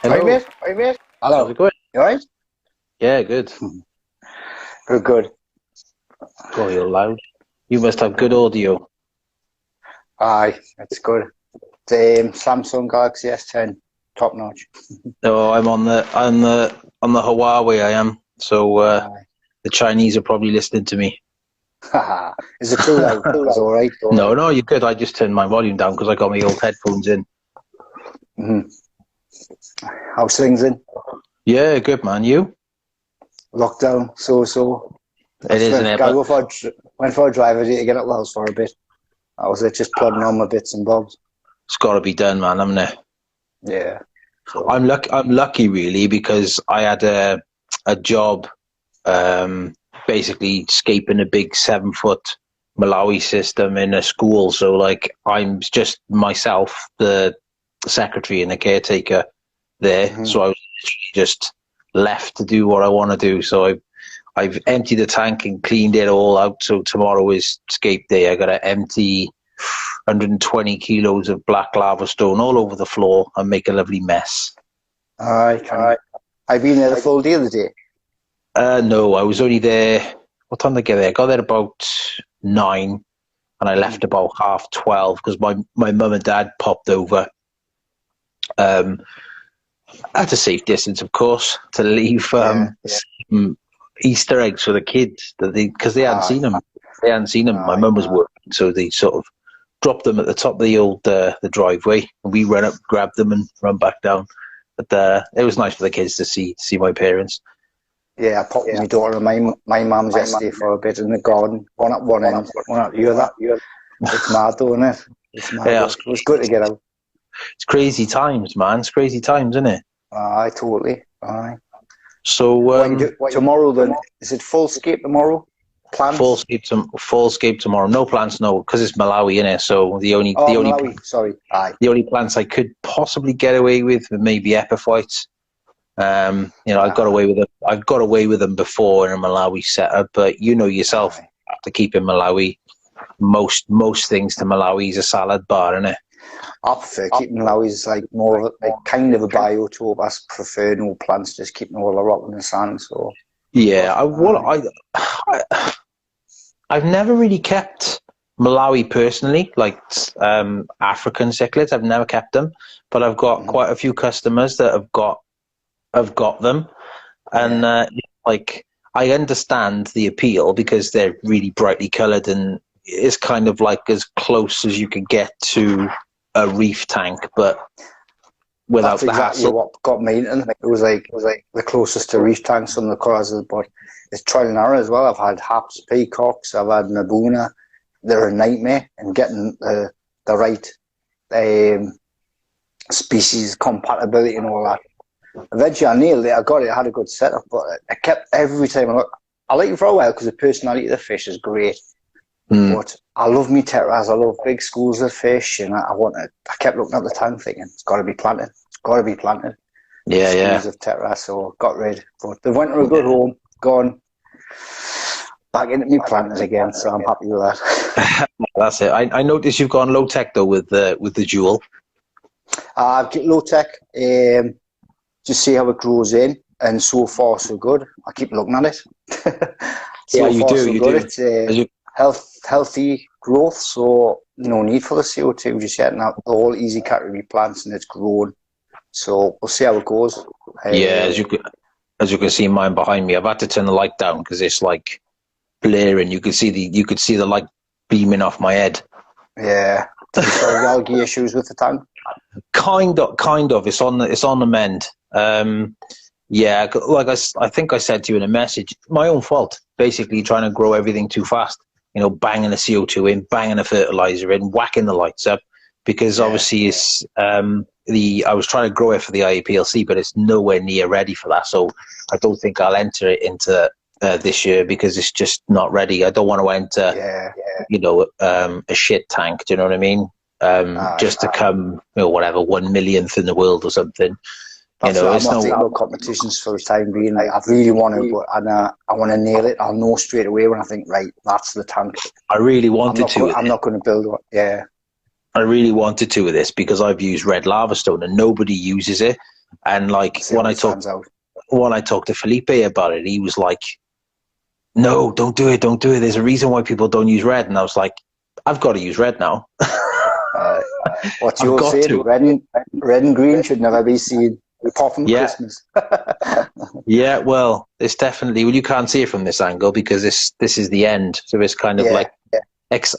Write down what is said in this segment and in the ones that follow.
Hello. Hi, mate. Hello. How's it going? You alright? Yeah, good. Good. Oh, you're loud. You must have good audio. Aye, that's good. The Samsung Galaxy S10, top notch. No, I'm on the Huawei. I am. So the Chinese are probably listening to me. Is it too loud? It's all right. No, you're good. I just turned my volume down because I got my old headphones in. How's things in? Yeah, good man. You? Lockdown, so. It is, isn't it? Went for a drive to get at Wells for a bit. I was just plodding on my bits and bobs. It's got to be done, man, hasn't it? Yeah. So. I'm lucky, really, because I had a job, basically scaping a big 7-foot Malawi system in a school. So, like, I'm just myself, the secretary and the caretaker there. So I was just left to do what I want to do. So I've emptied the tank and cleaned it all out. So tomorrow is scape day. I got to empty 120 kilos of black lava stone all over the floor and make a lovely mess. Alright. I've been there the full day of the day. No, I was only there. What time did I get there? I got there about 9 and I left about 12:30 because my mum and dad popped over. At a safe distance, of course, to leave Easter eggs for the kids because they hadn't seen them. They hadn't seen them. My mum was working, so they sort of dropped them at the top of the old the driveway, and we ran up, grabbed them, and run back down. But it was nice for the kids to see my parents. Yeah, I popped with my daughter and my mum's yesterday for a bit in the garden. One at one end, one at the other. It's mad, though, isn't it? It's mad. Yeah, it was good to get out. It's crazy times, man. It's crazy times, isn't it? Aye, totally. Aye. So tomorrow then, is it full scape tomorrow? Plans? Full scape tomorrow. No plants, no, because it's Malawi, innit? So the only plants I could possibly get away with maybe epiphytes. I've got away with them before in a Malawi setup, but you know yourself, to keep in Malawi, most things to Malawi is a salad bar, innit? I prefer keeping Malawi's like more of kind of a biotope. I prefer no plants, just keeping all the rock in the sand. So yeah, I've never really kept Malawi personally, like African cichlids. I've never kept them, but I've got quite a few customers that have got them, and I understand the appeal because they're really brightly coloured and it's kind of like as close as you could get to a reef tank, but without the hassle. What got me into it. It was like the closest to reef tanks on the colours, but it's trial and error as well. I've had haps, peacocks, I've had Nabuna. They're a nightmare, and getting the right species compatibility and all that. Eventually I nailed it. I got it. I had a good setup, but I kept every time I like it for a while because the personality of the fish is great. But I love me tetras. I love big schools of fish, and I kept looking at the tank thinking it's got to be planted. It's got to be planted. Yeah. Schools of tetras, so got rid. But they went to a good home. Gone back into me planters again, so I'm happy with that. That's it. I noticed you've gone low tech though with the jewel. I've got low tech. Just see how it grows in, and so far so good. I keep looking at it. You do. It's healthy growth, so no need for the CO2 just yet. Now all easy category plants, and it's grown. So we'll see how it goes. As you can see, mine behind me. I've had to turn the light down because it's like blaring. You could see the light beaming off my head. Yeah. Did you solve the algae issues with the tank? Kind of. It's on the mend. Like I think I said to you in a message, my own fault. Basically, trying to grow everything too fast. Banging the CO2 in, banging the fertilizer in, whacking the lights up, because obviously it's I was trying to grow it for the IAPLC, but it's nowhere near ready for that. So I don't think I'll enter it into this year because it's just not ready. I don't want to enter, a shit tank. Do you know what I mean? Just to come, 1 millionth in the world or something. I'm not taking no competitions for the time being. Like, I really want to, but I want to nail it. I'll know straight away when I think, right, that's the tank. I really wanted I'm not going to build one. Yeah. I really wanted to with this because I've used red lava stone and nobody uses it. And like when I talked to Felipe about it, he was like, "No, don't do it. Don't do it. There's a reason why people don't use red." And I was like, "I've got to use red now." What's your saying? Red and green should never be seen apart from Christmas. Yeah, well, it's definitely, well, you can't see it from this angle because this is the end. So it's kind of like,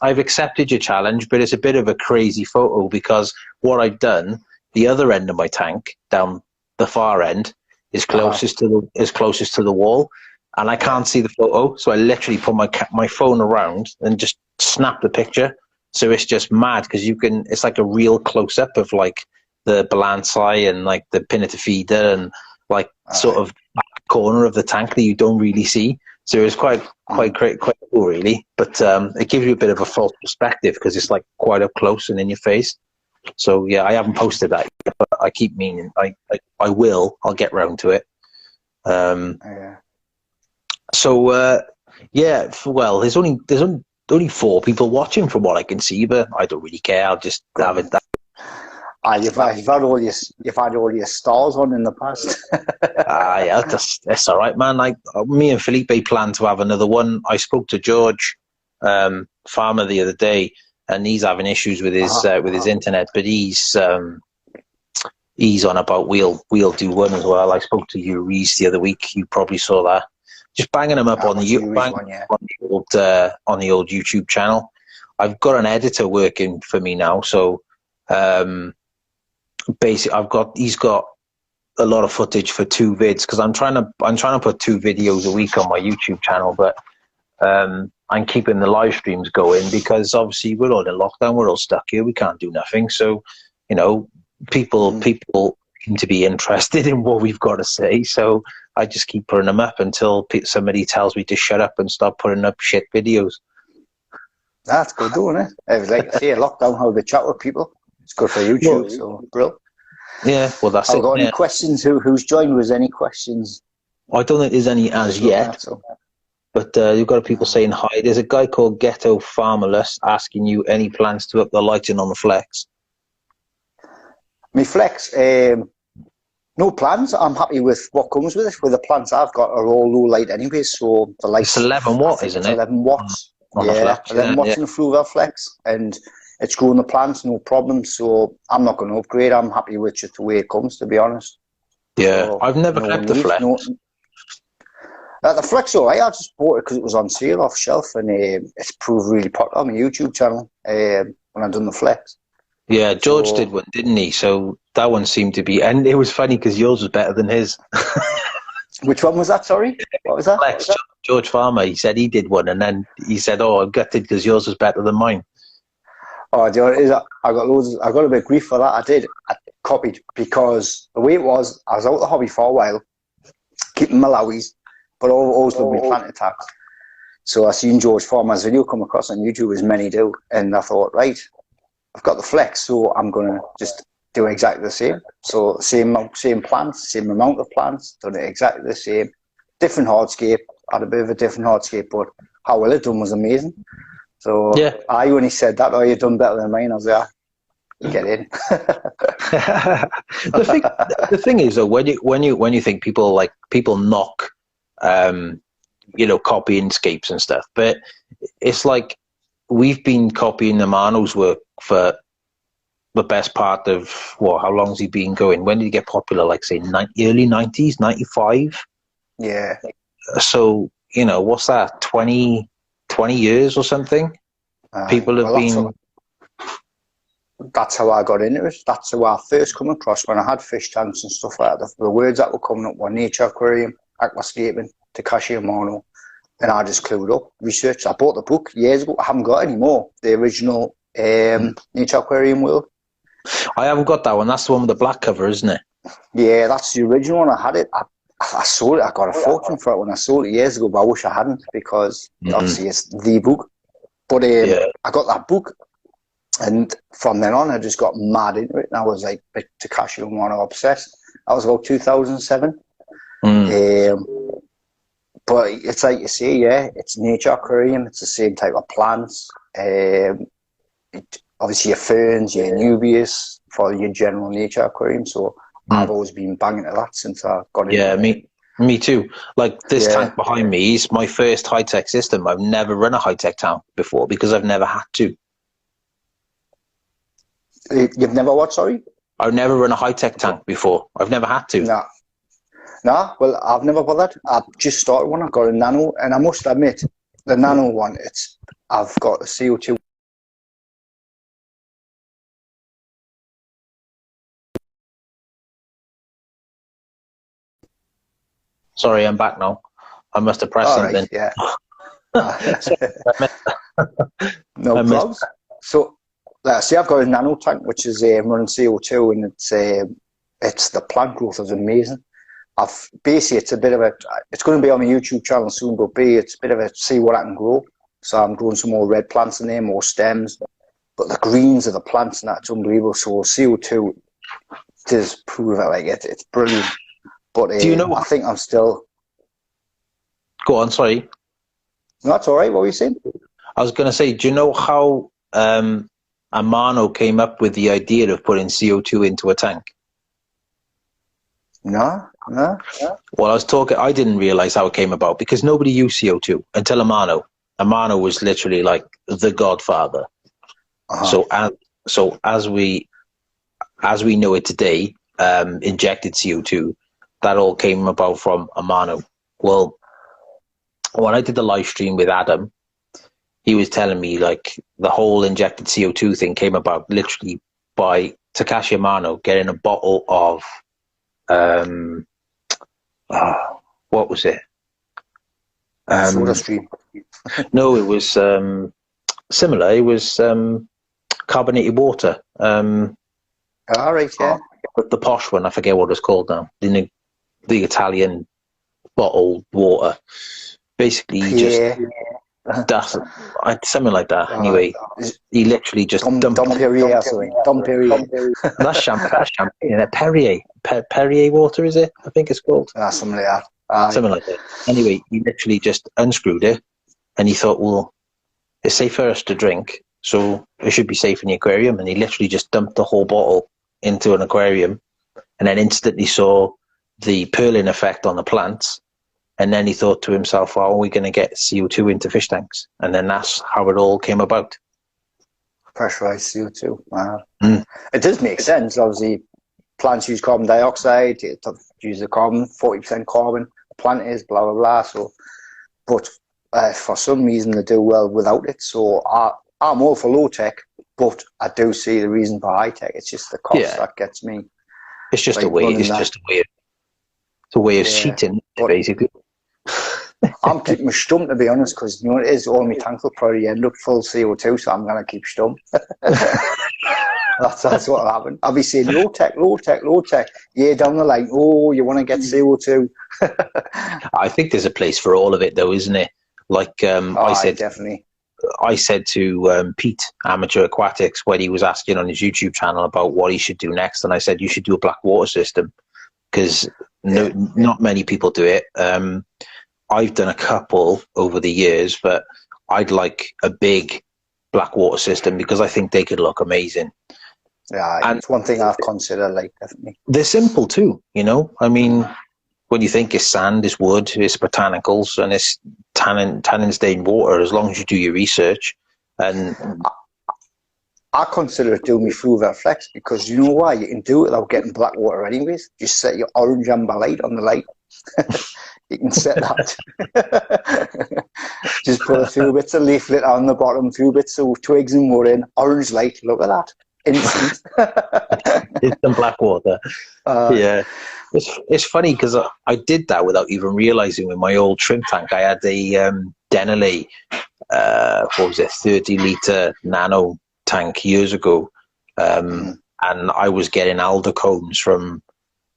I've accepted your challenge, but it's a bit of a crazy photo because what I've done, the other end of my tank, down the far end, is closest to the wall, and I can't see the photo. So I literally put my phone around and just snap the picture. So it's just mad because it's like a real close up of like the balancei and like the pinnacle feeder and like sort of back corner of the tank that you don't really see. So it's quite cool, really. But it gives you a bit of a false perspective because it's like quite up close and in your face. So yeah, I haven't posted that yet, but I keep meaning I will. I'll get round to it. So well, there's only 4 people watching from what I can see, but I don't really care. I'll just have it. You've had all your stars on in the past. Yeah, that's all right, man. Me and Felipe plan to have another one. I spoke to George Farmer the other day, and he's having issues with his internet, but he's on about we'll do one as well. I spoke to you, Reese, the other week. You probably saw that. Just banging them up on the old YouTube channel. I've got an editor working for me now, so basically he's got a lot of footage for 2 vids because I'm trying to put 2 videos a week on my YouTube channel, but I'm keeping the live streams going because obviously we're all in lockdown, we're all stuck here, we can't do nothing. So, you know, people seem to be interested in what we've got to say. So I just keep putting them up until somebody tells me to shut up and stop putting up shit videos. That's good, isn't it? It was like, see, lockdown, how they chat with people. It's good for YouTube, well, so brilliant. Yeah, well, that's it. Got any questions? Who's joined with any questions? I don't think there's any as yet. But you've got people saying hi. There's a guy called Ghetto Farmerless asking you any plans to up the lighting on the Flex. My Flex, no plans. I'm happy with what comes with it. With the plants I've got are all low light anyway, so the lights. It's 11 watt, isn't it? 11 watts. On the Flex, 11 watts in the Fluval Flex, and it's growing the plants, no problem. So I'm not going to upgrade. I'm happy with it the way it comes, to be honest. Yeah, so I've never kept the Flex. The Flex, all right. I just bought it because it was on sale off shelf, and it's proved really popular on my YouTube channel when I've done the Flex. Yeah, George did one, didn't he? So that one seemed to be, and it was funny because yours was better than his. Which one was that? Sorry, what was that? Flex, George Farmer. He said he did one, and then he said, "Oh, I'm gutted because yours was better than mine." Oh, do you know what it is? I got a bit of grief for that. I copied because the way it was, I was out of the hobby for a while, keeping my lowies, but always with my plant attacks. So I seen George Farmer's video come across on YouTube, as many do, and I thought, right, I've got the Flex, so I'm gonna just do exactly the same. So same plants, same amount of plants, done it exactly the same. Different hardscape, had a bit of a different hardscape, but how well it done was amazing. So yeah. When he said that, you done better than mine, I was like, get in. the thing is though, when you think people knock copying scapes and stuff, but it's like we've been copying the Mano's work for the best part of how long has he been going? When did he get popular? Like say early 90s, 95? Yeah. So, what's that? 20 years or something? People have been... That's how I got into it. That's how I first come across when I had fish tanks and stuff like that. The words that were coming up were nature aquarium, aquascaping, Takashi Amano, and I just clued up, researched. I bought the book years ago. I haven't got any more. The original Nature Aquarium World. I haven't got that one. That's the one with the black cover, isn't it? Yeah, that's the original one. I had it. I sold it. I got a fortune for it when I sold it years ago, but I wish I hadn't because obviously it's the book. But I got that book, and from then on, I just got mad into it. And I was like Takashi Amano obsessed. That was about 2007. But it's like you say, yeah, it's nature aquarium. It's the same type of plants. Obviously, your ferns, your nubias for your general nature aquarium. So I've always been banging to that since I got into it. Me too. Like this tank behind me is my first high-tech system. I've never run a high-tech tank before because I've never had to. You've never what, sorry? I've never run a high-tech tank before. I've never had to. No, well, I've never bothered. I've just started one. I've got a nano, and I must admit, the nano one, I've got a CO2. Sorry, I'm back now. I must have pressed something. Right, yeah. No problems. So, see, I've got a nano tank, which is running CO2, and it's the plant growth is amazing. Basically, it's a bit of it's going to be on my YouTube channel soon, but it's a bit of see what I can grow. So I'm growing some more red plants in there, more stems. But the greens of the plants and that's unbelievable. So CO2 does prove it, like it's brilliant. But do you know? I think I'm still. Go on, sorry. No, that's all right. What were you saying? I was going to say, do you know how Amano came up with the idea of putting CO2 into a tank? No. Well, I didn't realize how it came about because nobody used CO2 until Amano. Amano was literally like the godfather. So as we know it today, injected CO2, that all came about from Amano. Well, when I did the live stream with Adam, he was telling me like the whole injected CO2 thing came about literally by Takashi Amano getting a bottle of what was it? Soda Stream. No, it was similar. It was carbonated water. All right, yeah. But the posh one, I forget what it's called now. The Italian bottled water. Basically, something like that. Anyway, he literally just dumped Perrier. That's champagne. Perrier water, is it? I think it's called. Something like that. Something like that. Anyway, he literally just unscrewed it, and he thought, well, it's safe for us to drink, so it should be safe in the aquarium. And he literally just dumped the whole bottle into an aquarium, and then instantly saw the purling effect on the plants. And then he thought to himself, how are we going to get CO2 into fish tanks? And then that's how it all came about. Pressurized CO2. Wow. It does make sense. Obviously, plants use carbon dioxide. It use the carbon, 40% carbon. The plant is blah, blah, blah. So, but for some reason, they do well without it. So I'm all for low tech, but I do see the reason for high tech. It's just the cost that gets me. It's just a way. It's a way of cheating, basically. I'm keeping my stump, to be honest, because you know it is. All my tanks will probably end up full CO2, so I'm going to keep stump. that's what will happen. I'll be saying low tech. Yeah, down the line. Oh, you want to get CO2? I think there's a place for all of it, though, isn't it? Like I said, definitely. I said to Pete, Amateur Aquatics, when he was asking on his YouTube channel about what he should do next, and I said you should do a black water system because not many people do it. I've done a couple over the years, but I'd like a big black water system because I think they could look amazing. Yeah, and it's one thing I've considered, like, definitely. They're simple too, you know? I mean, when you think it's sand, it's wood, it's botanicals, and it's tannin stained water, as long as you do your research. And I consider it doing me through that flex because you know why? You can do it without getting black water anyways. Just set your orange amber light on the light. You can set that. Just put a few bits of leaflet on the bottom, a few bits of twigs and wood in, orange light. Look at that. Instant. Instant black water. Yeah. It's funny because I did that without even realizing with my old shrimp tank. I had a Denali, 30-litre nano tank years ago. And I was getting alder cones from,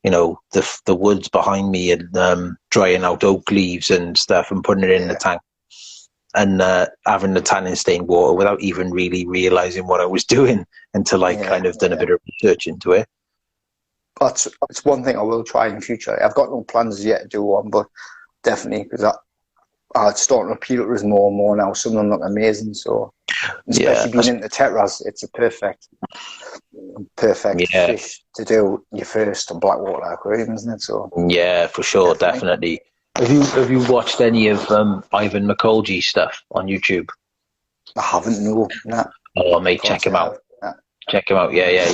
you know, the woods behind me and drying out oak leaves and stuff and putting it in the tank and having the tannin stained water without even really realizing what I was doing until I kind of done a bit of research into it. But it's one thing I will try in future. I've got no plans yet to do one, but definitely because it's starting to appeal to us more and more now. Some of them look amazing, so especially being into tetras, it's a perfect. perfect fish to do your first blackwater aquarium, isn't it? So yeah, for sure, definitely. Have you watched any of Ivan McColgee's stuff on YouTube? I haven't. No. Nah. Oh, mate, check him out. Check him out. Yeah.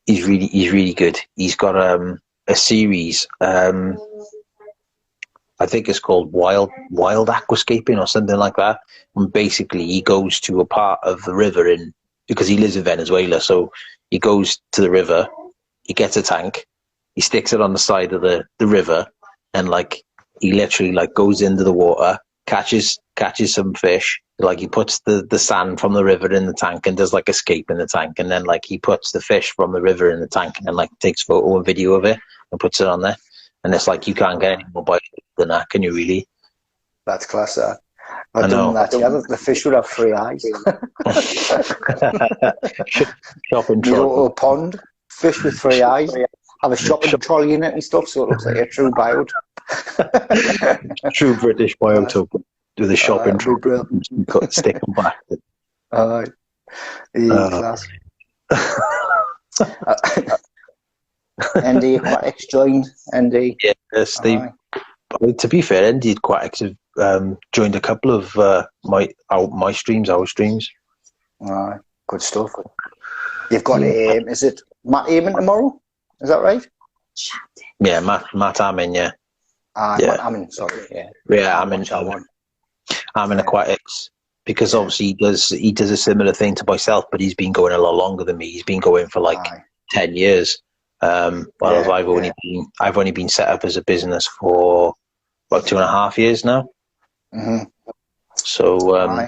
He's really good. He's got a series. I think it's called Wild Aquascaping or something like that. And basically, he goes to a part of the river because he lives in Venezuela. So he goes to the river, he gets a tank, he sticks it on the side of the river, and like he literally like goes into the water, catches some fish. Like he puts the sand from the river in the tank and does like a scape in the tank, and then like he puts the fish from the river in the tank and like takes photo and video of it and puts it on there. And it's like you can't get any more bites than that, can you really? That's class. I know that. Yeah, the fish would have 3 eyes. Shopping trolley. Little pond, fish with 3 eyes. Have a shopping trolley in it and stuff, so it looks like a true biota. True British biota with a shopping trolley. Stick them back. Class. ND Aquatics joined. ND. Yes, to be fair, ND Aquatics have joined a couple of our streams. Good stuff. You've got is it Matt Amon tomorrow? Is that right? Yeah, Matt Amon. Yeah. Matt Amon. Sorry. Yeah, Amon Aquatics. Because obviously he does a similar thing to myself, but he's been going a lot longer than me. He's been going for like 10 years. I've only been set up as a business for about 2.5 years now. Mm-hmm. So,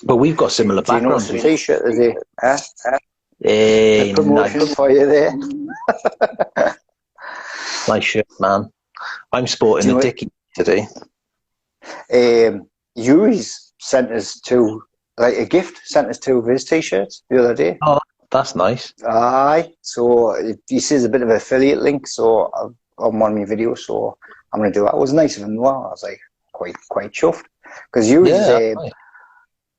but we've got similar backgrounds. The T-shirt is it? Promotion nice. For you there. Nice shirt, man. I'm sporting a Dickie today. Yuri's sent us a gift. Sent us 2 of his T-shirts the other day. Oh, that's nice. So he says a bit of an affiliate link, so on one of my videos, so I'm going to do that. It was nice of him. Well, I was like quite chuffed because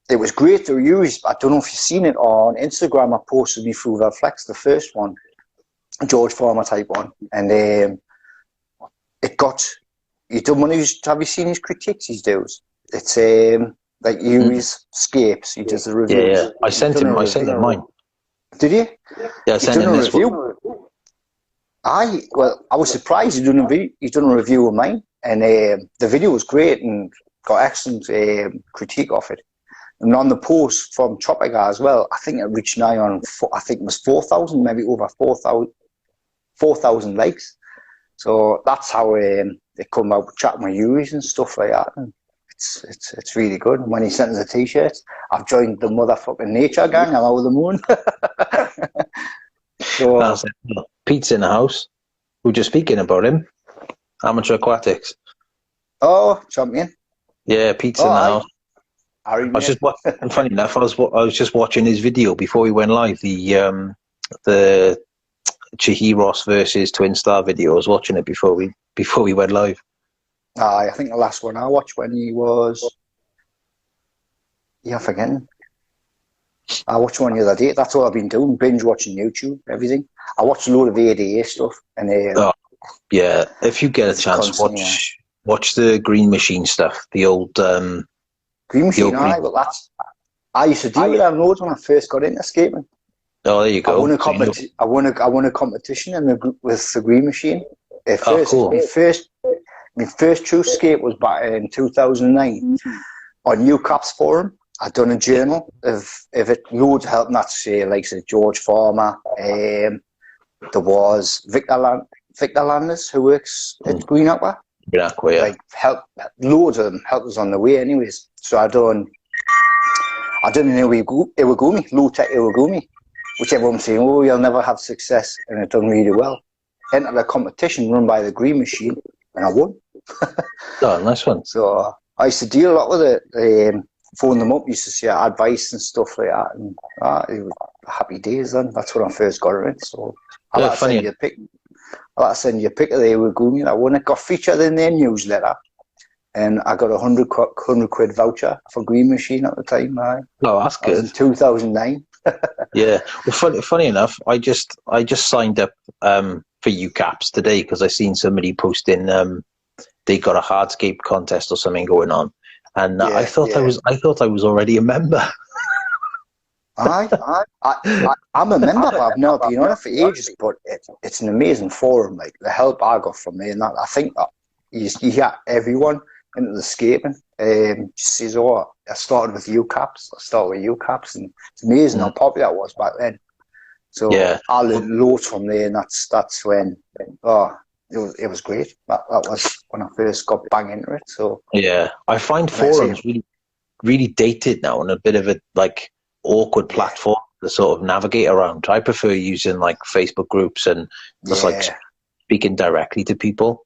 it was great to use. I don't know if you've seen it on Instagram. I posted me through the Flex, the first one, George Farmer type one, and it got. Have you seen his critiques? He does. It's like Yuri's scapes. He does the reviews. Yeah. I sent him mine. Did you? Yeah, I sent him this review. I was surprised he'd done a review of mine, and the video was great and got excellent critique of it. And on the post from Tropica as well, I think it reached now on I think it was 4,000, maybe over 4,000 likes. So that's how they come out chatting with Uris and stuff like that. And it's really good. And when he sent us a T-shirt, I've joined the motherfucking nature gang. I'm over the moon. So Pete's in the house. We were just speaking about him. Amateur Aquatics. Oh, champion. Yeah, Pete's in the house. I was just and funny enough, I was just watching his video before he went live. The Chihiros versus Twin Star video. I was watching it before we went live. I think the last one I watched when he was. Yeah, forgetting. I watched one the other day. That's all I've been doing. Binge watching YouTube, everything. I watched a load of ADA stuff, and yeah. If you get a chance, watch the Green Machine stuff. The old Green Machine. I used to do that loads when I first got into escaping. Oh, there you go. I won a competition with the Green Machine. Cool. My first true escape was back in 2009 on New Caps Forum. I'd done a journal of it, loads of help. That's like George Farmer. There was Victor Landers who works at Green Aqua. Green Aqua, yeah. Like loads of them helped us on the way, anyways. So I done an Iwagumi, low tech Iwagumi, which everyone's saying, oh, you'll never have success, and it done really well. Entered a competition run by the Green Machine, and I won. Oh, nice one. So I used to deal a lot with it. Phone them up, used to share advice and stuff like that, and it was happy days then. That's when I first got it. So I'll have to send you a pic. I'll send you a pic of the Iwagumi. I won it. Got featured in their newsletter, and I got a 100 quid voucher for Green Machine at the time. Oh, that's good. In 2009. Yeah. Well, funny enough, I just signed up for UCAPS today because I seen somebody posting they got a hardscape contest or something going on, and I thought I was already a member. I'm a member, but I've never been on it for ages. But it's an amazing forum. Like the help I got from me, and that I think that you get everyone into the scaping. Says, "Oh, I started with UCAPS. I started with UCAPS, and it's amazing how popular it was back then." So I learned loads from there, and that's when it was great. That was when I first got bang into it. So yeah, I find forums really dated now and a bit of a like awkward platform to sort of navigate around. I prefer using like Facebook groups and just like speaking directly to people.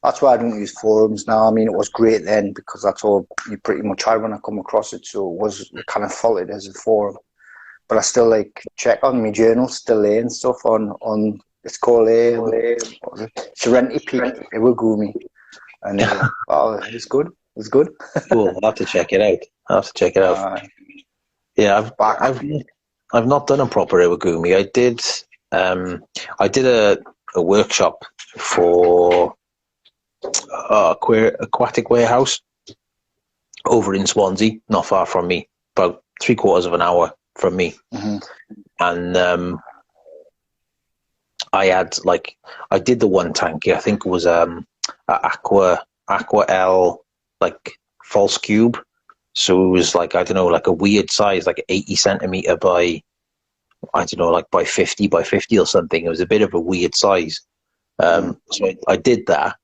That's why I don't use forums now. I mean, it was great then because that's all you pretty much had when I come across it. So it was kind of followed as a forum. But I still like check on my journal, still there and stuff on it's called Serenity Peak, Iwagumi. And it was good. It was good. Cool. I'll have to check it out. Yeah, I've not done a proper Iwagumi. I did a workshop for aquatic warehouse over in Swansea, not far from me, about 3/4 of an hour from me. And I did the one tank. I think it was Aqua L like false cube. So it was like, I don't know, like a weird size, like 80 centimeter by, I don't know, like by 50 by 50 or something. It was a bit of a weird size. So I did that.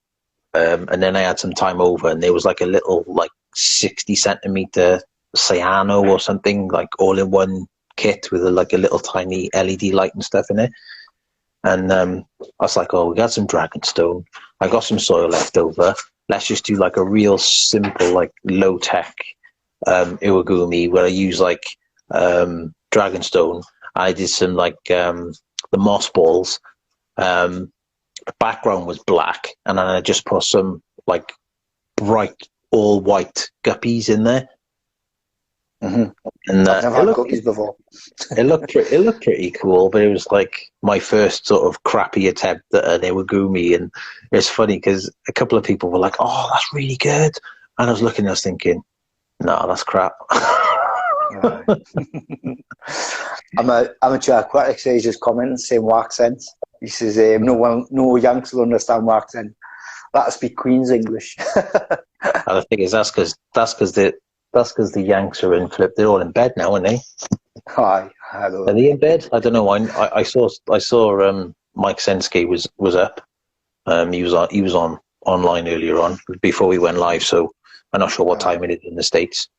And then I had some time over, and there was like a little like 60 centimeter cyano or something, like all in one kit with like a little tiny LED light and stuff in it. And I was like, oh, we got some dragonstone. I got some soil left over. Let's just do like a real simple, like low tech Iwagumi where I use like dragonstone. I did some like the moss balls. The background was black, and then I just put some like bright all white guppies in there. And I've never had guppies before. It looked pretty cool, but it was like my first sort of crappy attempt at an Iwagumi, and it's funny because a couple of people were like, "Oh, that's really good," and I was looking, I was thinking, "No, that's crap." Amateur Aquatics says just commenting saying wax sense. He says no Yanks will understand wax sense. That'll speak Queen's English. And the thing is, that's because the Yanks are in flip. They're all in bed now, aren't they? Are they in bed? I don't know. I saw Mike Sensky was up. He was on online earlier on before we went live. So I'm not sure what time it is in the States.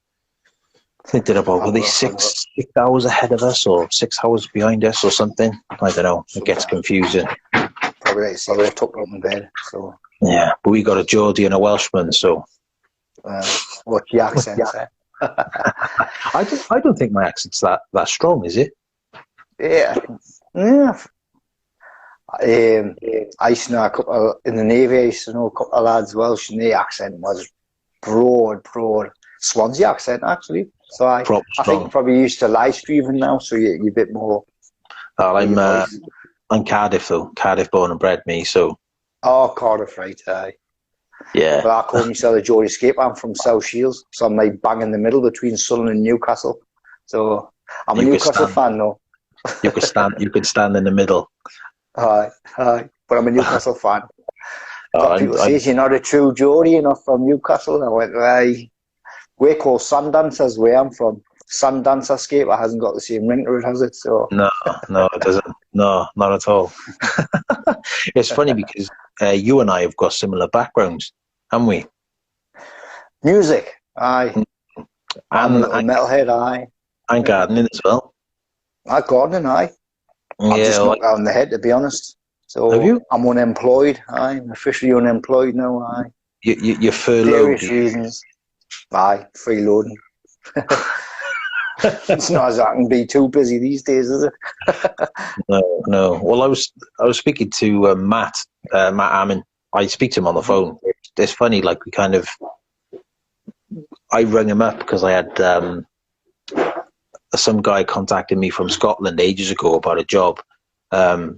I think they're about, were they 6 hours ahead of us or 6 hours behind us or something? I don't know. It gets confusing. Probably like see they're tucked up in bed. So yeah, but we got a Geordie and a Welshman. So what's your accent? I don't think my accent's that strong, is it? Yeah. I used to know a couple in the Navy. I used to know a couple of lads Welsh, and the accent was broad Swansea accent actually. So I think you're probably used to live streaming now, so you're a bit more. I'm Cardiff though. Cardiff born and bred me, so. Oh, Cardiff, right? Yeah. But I call myself a Geordie Sacper. I'm from South Shields, so I'm like bang in the middle between Sunderland and Newcastle. So I'm a Newcastle fan though. You could stand in the middle. But I'm a Newcastle fan. People say you're not a true Geordie, you're not from Newcastle. And I went, right. We're called Sundancers where I'm from. Sundancer Scaper hasn't got the same ring to it, has it? So no, it doesn't. No, not at all. It's funny because you and I have got similar backgrounds, haven't we? Music, aye. I'm a metalhead, aye. And gardening as well. Gardening, aye. I'm just knocked out in the head, to be honest. So have you? I'm unemployed. I'm officially unemployed now, aye. You're furloughed. Various reasons. Aye, freeloading. It's not as I can be too busy these days, is it? No. Well, I was speaking to Matt Ammon. I speak to him on the phone. It's funny, like I rang him up because I had some guy contacted me from Scotland ages ago about a job.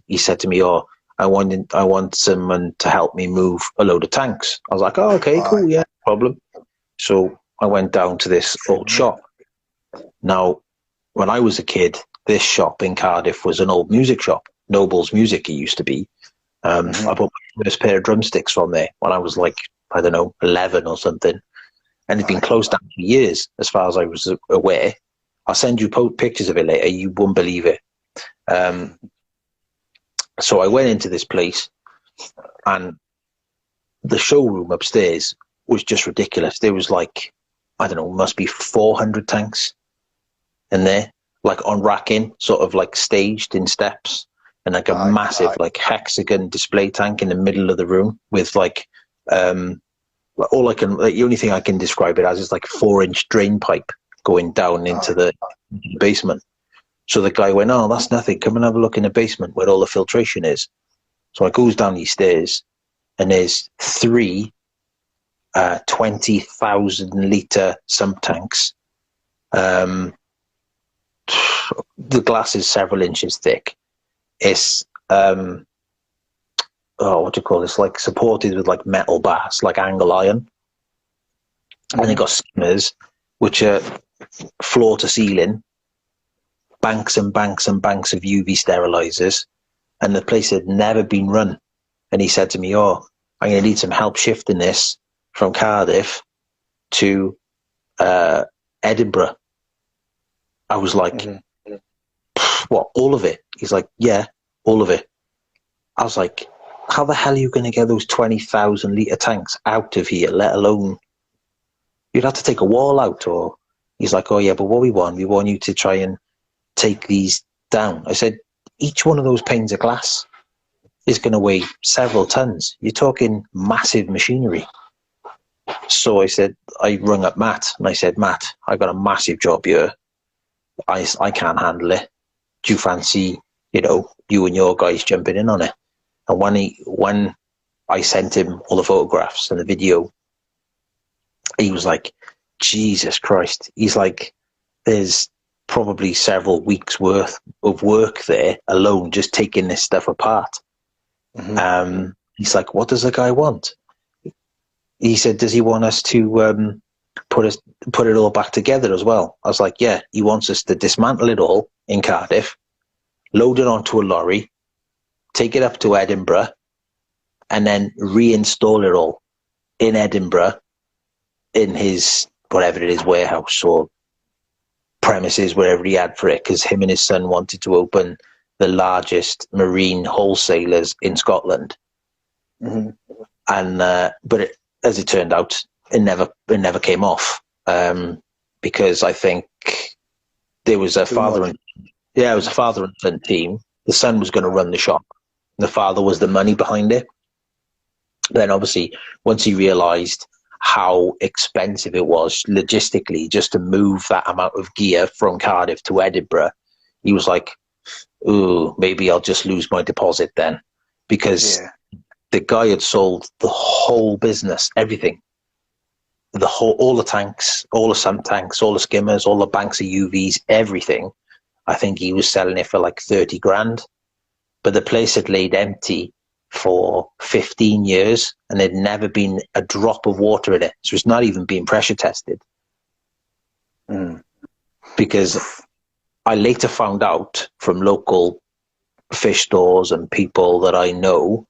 He said to me, "Oh, I want someone to help me move a load of tanks." I was like, "Oh, okay, cool, yeah, no problem." So I went down to this old shop. Now, when I was a kid, this shop in Cardiff was an old music shop. Noble's Music, it used to be. I bought my first pair of drumsticks from there when I was like, I don't know, 11 or something. And it's been closed down for years, as far as I was aware. I'll send you pictures of it later. You won't believe it. So I went into this place, and the showroom upstairs was just ridiculous. There was like, I don't know, must be 400 tanks in there, like on racking, sort of like staged in steps, and like a massive like hexagon display tank in the middle of the room with like, the only thing I can describe it as is like a 4-inch drain pipe going down into the basement. So the guy went, "Oh, that's nothing. Come and have a look in the basement where all the filtration is." So I goes down these stairs, and there's 3 20,000 litre sump tanks. The glass is several inches thick. It's what do you call this? Like supported with like metal bars, like angle iron. And they got skimmers, which are floor to ceiling, banks and banks and banks of UV sterilizers, and the place had never been run. And he said to me, "Oh, I'm going to need some help shifting this from Cardiff to Edinburgh." I was like, "What, all of it?" He's like, "Yeah, all of it." I was like, "How the hell are you going to get those 20,000 litre tanks out of here, let alone, you'd have to take a wall out?" Or he's like, "Oh yeah, but what we want you to try and take these down." I said, "Each one of those panes of glass is going to weigh several tons. You're talking massive machinery." So I rung up Matt, and I said, "Matt, I got a massive job here. I can't handle it. Do you fancy, you and your guys jumping in on it?" And when I sent him all the photographs and the video, he was like, "Jesus Christ." He's like, "There's probably several weeks worth of work there alone, just taking this stuff apart." He's like, "What does the guy want?" He said, "Does he want us to put it all back together as well?" I was like, "Yeah, he wants us to dismantle it all in Cardiff, load it onto a lorry, take it up to Edinburgh, and then reinstall it all in Edinburgh in his, whatever it is, warehouse or premises, wherever he had for it, because him and his son wanted to open the largest marine wholesalers in Scotland." And but as it turned out, it never came off, because I think there was a father and son team. The son was going to run the shop. The father was the money behind it. Then obviously, once he realised how expensive it was logistically just to move that amount of gear from Cardiff to Edinburgh, he was like, "Ooh, maybe I'll just lose my deposit then," because the guy had sold the whole business, everything, all the tanks, all the sump tanks, all the skimmers, all the banks of UVs, everything. I think he was selling it for like 30 grand, but the place had laid empty for 15 years and there'd never been a drop of water in it. So it's not even being pressure tested. Because I later found out from local fish stores and people that I know,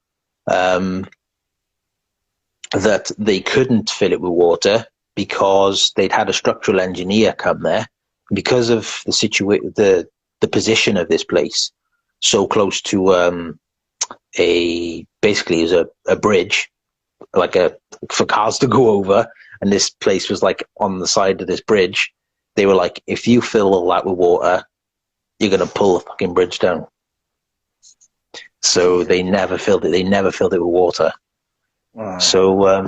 that they couldn't fill it with water because they'd had a structural engineer come there because of the position of this place, so close to basically is a bridge, like for cars to go over, and this place was like on the side of this bridge. They were like, if you fill all that with water, you're gonna pull the fucking bridge down. So they never filled it. They never filled it with water. So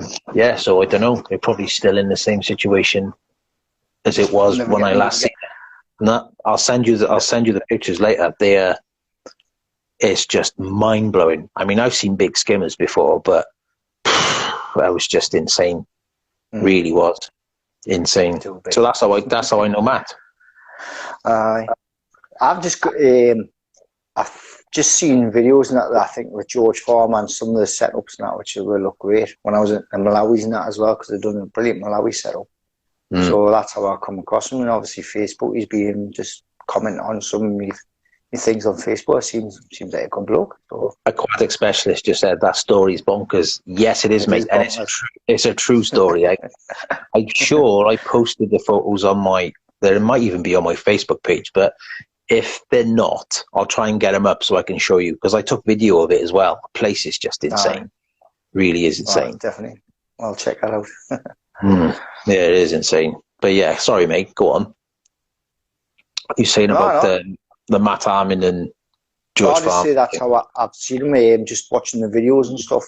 so I don't know. They're probably still in the same situation as it was when I last seen it. No, I'll send you the pictures later. It's just mind blowing. I mean, I've seen big skimmers before, but that was just insane. Really was insane. So that's how I know Matt. I've just got, I've just seen videos and that, I think with George Farmer and some of the setups and that, which will look great when I was in Malawi's and that as well, because they've done a brilliant Malawi setup. So that's how I come across him. And obviously Facebook, he's been just commenting on some of my things on Facebook. Seems like a good bloke. So. Aquatic Specialist just said that story's bonkers. Yes, it is, mate, and it's a true story. I'm sure I posted the photos on my. There might even be on my Facebook page, but if they're not, I'll try and get them up so I can show you, because I took video of it as well. The place is just insane. Really is insane. Definitely. I'll check that out. Yeah, it is insane. But yeah, sorry, mate. Go on. You're saying about the Matt Armin and George Farm. I'll just say that's how I've seen him, just watching the videos and stuff.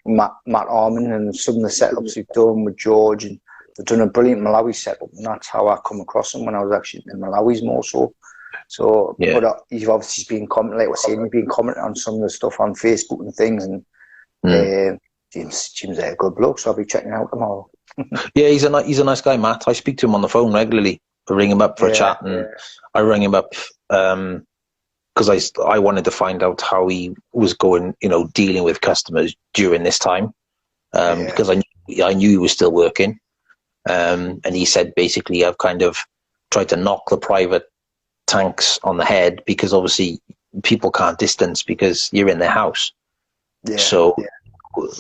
Matt Armin and some of the setups he's done with George, and they've done a brilliant Malawi setup, and that's how I come across him when I was actually in Malawi's more so. So, yeah. But he's obviously been commenting, like we're saying, he's been commenting on some of the stuff on Facebook and things, and seems like a good bloke, so I'll be checking out tomorrow. Yeah, he's a nice guy, Matt. I speak to him on the phone regularly. I ring him up for a chat, and I rang him up because I wanted to find out how he was going, dealing with customers during this time, because I knew he was still working, and he said basically I've kind of tried to knock the private tanks on the head, because obviously people can't distance because you're in their house.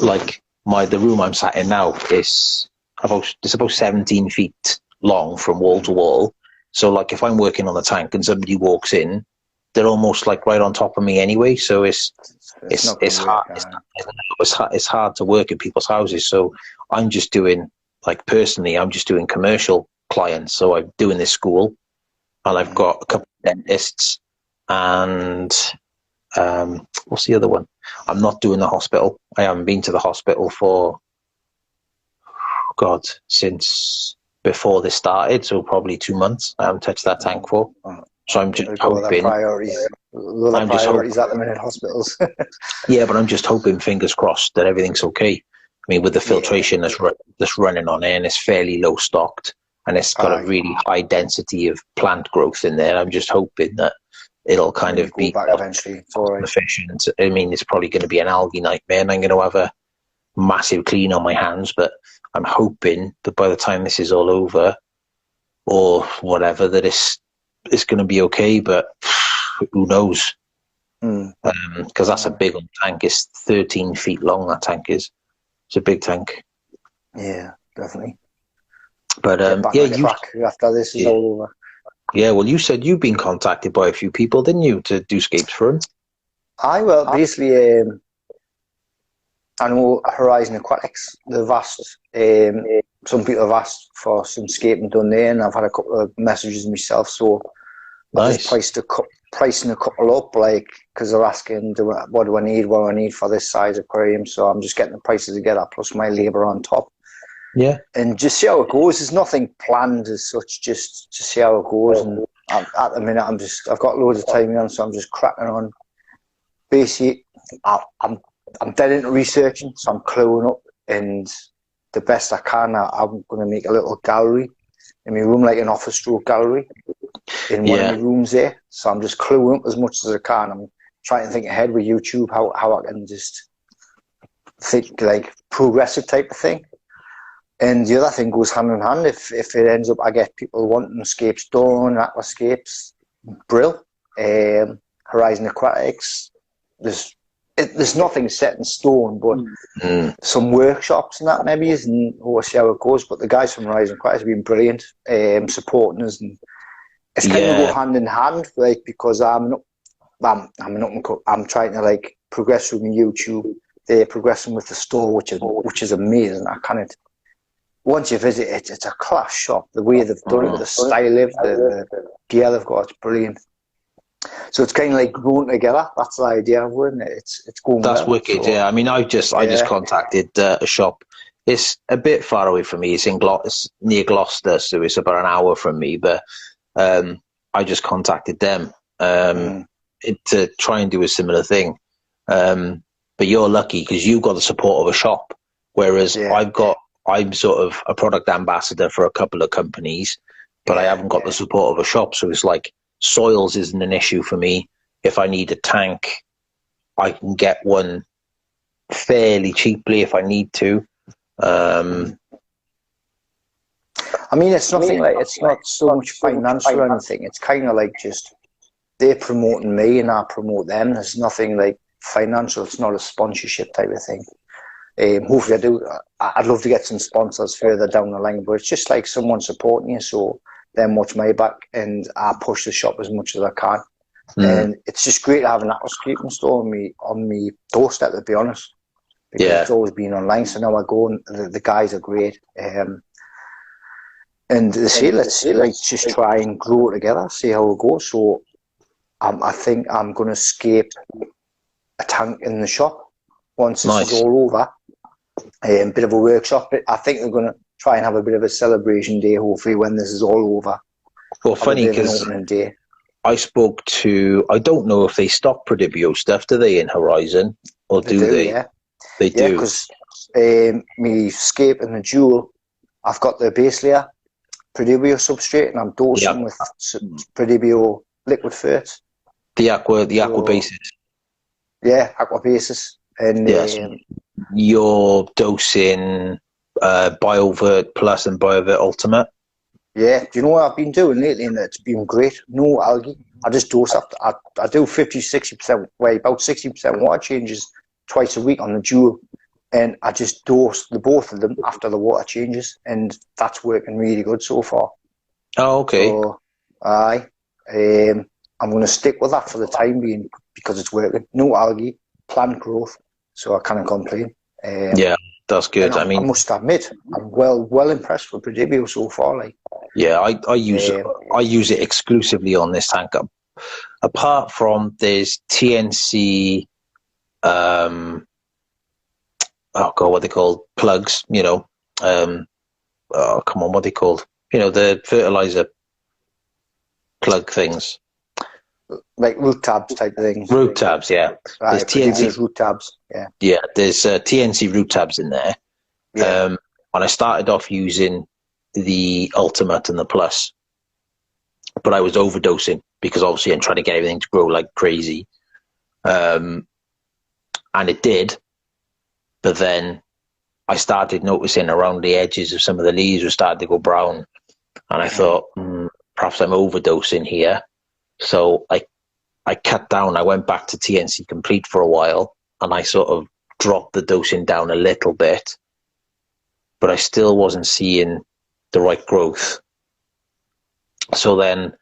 Like the room I'm sat in now is about 17 feet long from wall to wall. So like if I'm working on the tank and somebody walks in, they're almost like right on top of me anyway. So it's hard to work in people's houses. So I'm just doing, like, personally, I'm just doing commercial clients. So I'm doing this school, and I've got a couple of dentists, and what's the other one? I'm not doing the hospital. I haven't been to the hospital for since before this started, so probably 2 months. I haven't touched that tank for. So I'm just hoping. Priorities at the minute, hospitals. Yeah, but I'm just hoping, fingers crossed, that everything's okay. I mean, with the filtration that's running on it, and it's fairly low stocked, and it's got a really high density of plant growth in there. I'm just hoping that it'll kind of be eventually efficient. I mean, it's probably going to be an algae nightmare, and I'm going to have a massive clean on my hands, but I'm hoping that by the time this is all over, or whatever, that it's going to be okay, but who knows? Because that's a big old tank. It's 13 feet long, that tank is. It's a big tank. Yeah, definitely. But after this is all over. Yeah, well, you said you've been contacted by a few people, didn't you, to do scapes for them? Basically, I know Horizon Aquatics, they've asked, some people have asked for some scaping done there, and I've had a couple of messages myself, so nice. I just pricing a couple up, like, because they're asking, what do I need for this size aquarium, so I'm just getting the prices together, plus my labour on top. Yeah. And just see how it goes. There's nothing planned as such, just to see how it goes. And at the minute, I've got loads of time on, so I'm just cracking on. Basically, I'm dead into researching, so I'm cluing up, and the best I can, I'm going to make a little gallery in my room, like an office stroke gallery in one of the rooms there. So I'm just cluing up as much as I can. I'm trying to think ahead with YouTube how I can just think like progressive type of thing. And the other thing goes hand in hand. If it ends up, I get people wanting scapes done, aquascapes, brill, Horizon Aquatics. There's nothing set in stone, but some workshops and that maybe is, and we'll see how it goes. But the guys from Horizon Aquatics have been brilliant, supporting us, and it's kind of go hand in hand, like, because I'm trying to like progress with my YouTube. They're progressing with the store, which is amazing. Once you visit it, it's a class shop. The way they've done it, the style of the gear they've got, it's brilliant. So it's kind of like growing together. That's the idea of it. It's going. That's wicked. So, yeah, I mean, I just contacted a shop. It's a bit far away from me. It's near Gloucester, so it's about an hour from me. But I just contacted them to try and do a similar thing. But you're lucky because you've got the support of a shop, whereas I'm sort of a product ambassador for a couple of companies, but I haven't got the support of a shop. So it's like soils isn't an issue for me. If I need a tank, I can get one fairly cheaply if I need to. I mean, it's nothing like, it's not so much financial or anything. It's kind of like just they're promoting me and I promote them. There's nothing like financial. It's not a sponsorship type of thing. Hopefully I'd love to get some sponsors further down the line, but it's just like someone supporting you, so then watch my back and I push the shop as much as I can. And it's just great to have an aquascaping store on me doorstep, to be honest, because it's always been online. So now I go and the guys are great. And they say, let's just try and grow together, see how it goes. So I think I'm going to scape a tank in the shop once this is all over. A bit of a workshop. I think they're going to try and have a bit of a celebration day, hopefully, when this is all over. Well, funny, because I spoke to, I don't know if they stock Prodibio stuff, do they, in Horizon? Or do they? Yeah. They do. Because me Scape and the Jewel, I've got the base layer Prodibio substrate, and I'm dosing with Prodibio liquid ferts. The aqua basis. Yeah, aqua basis. And you're dosing BioVert Plus and BioVert Ultimate. Yeah, do you know what I've been doing lately? And it's been great. No algae. I just dose up. I do 50-60%, about 60% water changes twice a week on the Jewel. And I just dose the both of them after the water changes, and that's working really good so far. Oh, okay. So, I'm going to stick with that for the time being because it's working. No algae, plant growth, so I can't complain. Yeah, that's good. I mean, I must admit, I'm well impressed with Prodibio so far. Like, yeah, I use it exclusively on this tank. Apart from there's TNC. Oh god, what they called plugs? You know, oh come on, what they called? You know, the fertilizer plug things, like root tabs type things. Root tabs, yeah. Right, there's TNC root tabs, yeah. Yeah, there's TNC root tabs in there. Yeah. And I started off using the Ultimate and the Plus, but I was overdosing because obviously I'm trying to get everything to grow like crazy, and it did. But then I started noticing around the edges of some of the leaves were starting to go brown. And I thought, perhaps I'm overdosing here. So I cut down. I went back to TNC Complete for a while, and I sort of dropped the dosing down a little bit. But I still wasn't seeing the right growth. So then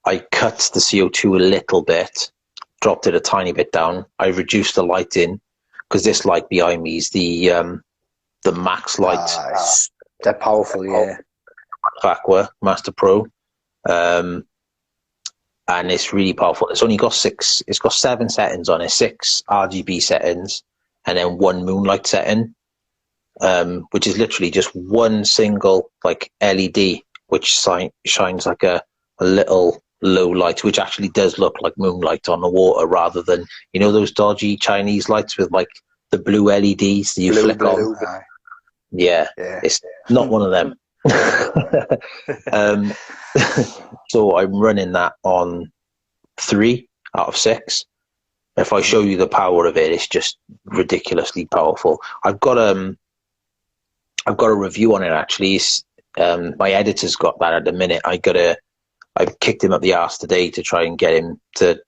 I cut the CO2 a little bit, dropped it a tiny bit down. I reduced the light in, because this light behind me is the Max light. They're powerful, yeah. Lifeaqua Master Pro, and it's really powerful. It's only got 7 settings on it, 6 RGB settings, and then 1 moonlight setting, which is literally just one single like LED, which shines like a little low light, which actually does look like moonlight on the water rather than, you know, those dodgy Chinese lights with like the blue LEDs that you flick on. Yeah, it's not one of them. So I'm running that on 3 out of 6. If I show you the power of it, it's just ridiculously powerful. I've got a review on it actually. My editor's got that at the minute. I kicked him up the arse today to try and get him to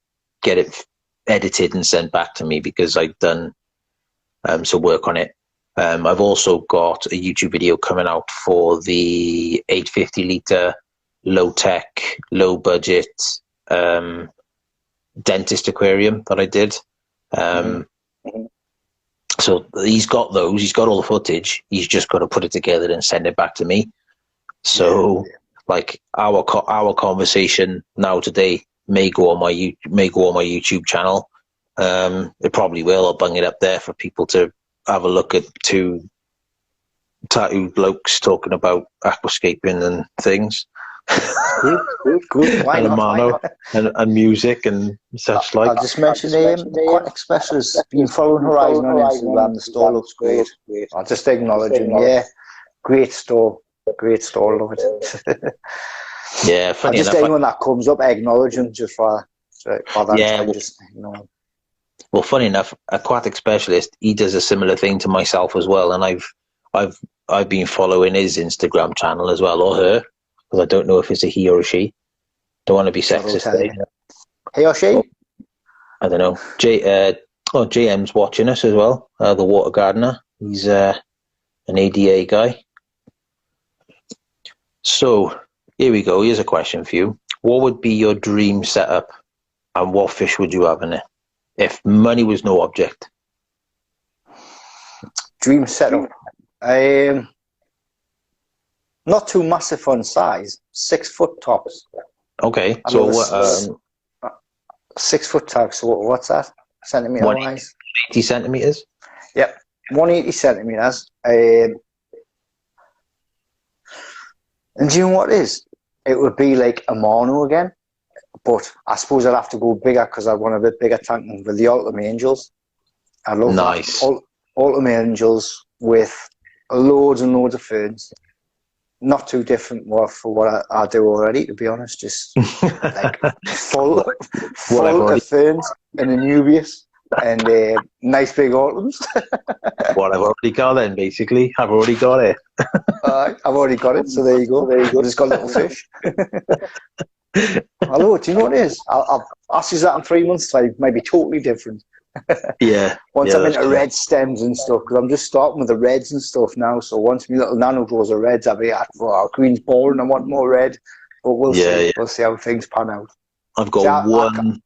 get it edited and sent back to me because I've done some work on it. I've also got a YouTube video coming out for the 850 litre low tech, low budget dentist aquarium that I did. So he's got those. He's got all the footage. He's just got to put it together and send it back to me. So. Like our conversation now today may go on my YouTube channel. It probably will. I'll bung it up there for people to have a look at 2 tattooed blokes talking about aquascaping and things. Good. Why not? And music and such like. I'll just mention Aquatic Specialist. Been following Horizon on Instagram. The store looks great. I'll just acknowledge him. Yeah, great store. Great store, love it. Yeah, funny just enough. anyone that comes up, I acknowledge them just for that Yeah, time. well, well, funny enough, aquatic specialist, he does a similar thing to myself as well, and I've been following his Instagram channel as well, or her, because I don't know if it's a he or a she. Don't want to be sexist. He or she? Well, I don't know. JM's watching us as well. The water gardener. He's an ADA guy. So here we go. Here's a question for you. What would be your dream setup, and what fish would you have in it if money was no object? Dream setup. Not too massive on size. 6 foot tops. Okay. So what? 6 foot tops. So what's that? Centimeter wise? 80 centimeters. Yep, 180 centimeters. And do you know what it is? It would be like a mono again, but I suppose I'd have to go bigger because I want a bit bigger tank with the Ultimate Angels. I love nice. that. Ultimate Angels with loads and loads of ferns. Not too different for what I do already, to be honest. Just like full of ferns and Anubias and nice big autumns. What I've already got then, basically. I've already got it. I've already got it, so there you go. Just got little fish. Hello, do you know what it is? I'll ask you that in 3 months' time. Maybe totally different. Yeah. Once I'm into red stems and stuff, because I'm just starting with the reds and stuff now. So once my little nano grows of reds, I'll be like, well, green's boring, I want more red. But we'll see. Yeah. We'll see how things pan out. I've got one.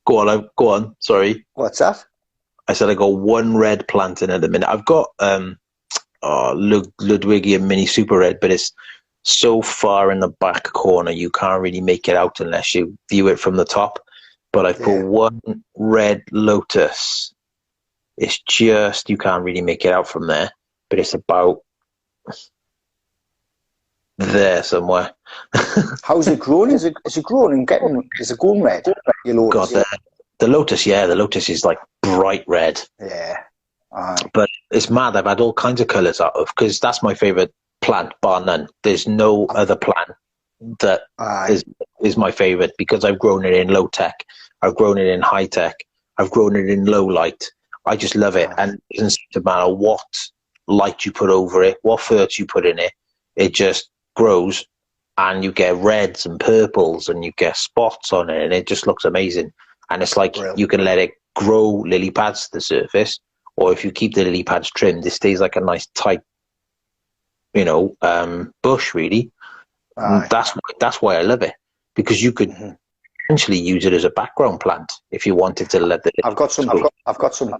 Go on. Sorry. What's that? I said I got one red plant in at the minute. I've got Ludwigian mini super red, but it's so far in the back corner you can't really make it out unless you view it from the top. But I've got one red lotus. It's just, you can't really make it out from there, but it's about there somewhere. How's it growing? Is it growing and is it going red? Your lotus? God, the lotus, the lotus is like bright red. Yeah. But it's mad. I've had all kinds of colours out of, because that's my favourite plant, bar none. There's no other plant that is my favourite, because I've grown it in low tech, I've grown it in high tech, I've grown it in low light. I just love it, and it doesn't seem to matter what light you put over it, what ferts you put in it. It just grows, and you get reds and purples, and you get spots on it, and it just looks amazing. And it's like you can let it grow lily pads to the surface, or if you keep the lily pads trimmed, it stays like a nice tight, bush, really. That's why I love it, because you could essentially use it as a background plant if you wanted to let it. I've got some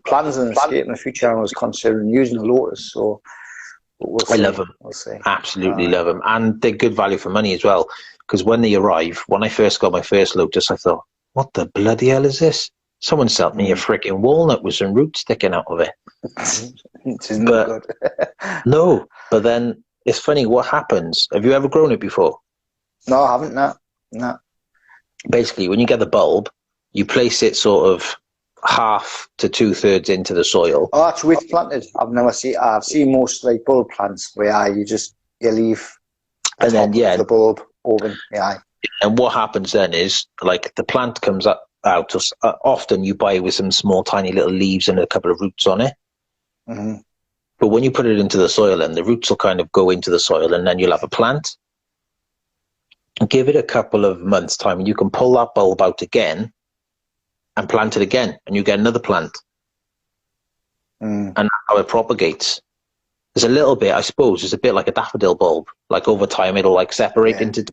plans in the state in the future. I was considering using a lotus, so I love them. We'll see. Absolutely love them, and they're good value for money as well. Because when they arrive, when I first got my first lotus, I thought, "What the bloody hell is this?" Someone sent me a freaking walnut with some roots sticking out of it. No, but then it's funny what happens. Have you ever grown it before? No, I haven't. No. Basically, when you get the bulb, you place it sort of half to 2/3 into the soil. Oh, that's with planted. I've seen most like bulb plants where you leave and then the bulb open. Yeah. And what happens then is, like, the plant comes out. Often you buy it with some small, tiny little leaves and a couple of roots on it. Mm-hmm. But when you put it into the soil, and the roots will kind of go into the soil, and then you'll have a plant. Give it a couple of months' time, and you can pull that bulb out again and plant it again, and you get another plant. And that's how it propagates. There's a little bit, I suppose, it's a bit like a daffodil bulb. Like, over time, it'll like separate into.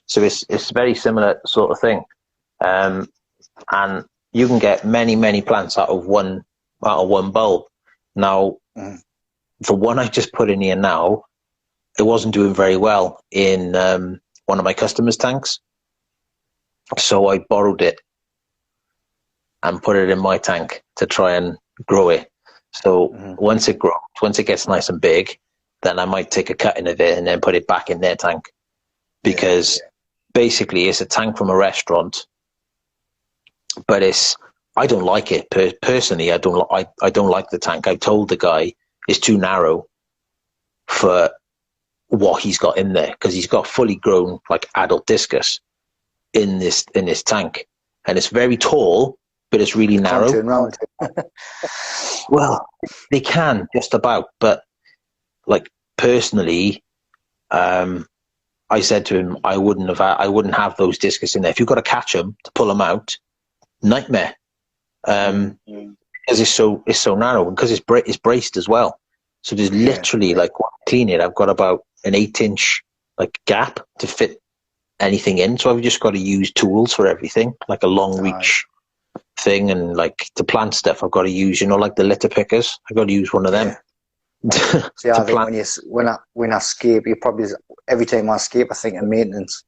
So it's very similar sort of thing. And you can get many, many plants out of one bulb. Now, the one I just put in here now, it wasn't doing very well in one of my customers' tanks. So I borrowed it and put it in my tank to try and grow it. So once it grows, once it gets nice and big, then I might take a cutting of it and then put it back in their tank. Because basically it's a tank from a restaurant, but I don't like it personally. I don't like the tank. I told the guy it's too narrow for what he's got in there, because he's got fully grown like adult discus in this tank, and it's very tall, but it's really narrow. Turn around. Well, they can just about, but like personally, I said to him, I wouldn't have those discus in there. If you've got to catch them to pull them out, nightmare. Because it's so narrow, and because it's braced as well. So there's literally like, when I clean it, I've got about an 8-inch like gap to fit anything in. So I've just got to use tools for everything, like a long reach thing, and like to plant stuff, I've got to use, like the litter pickers. I've got to use one of them. See, I think when I scape, you probably, every time I scape, I think of maintenance.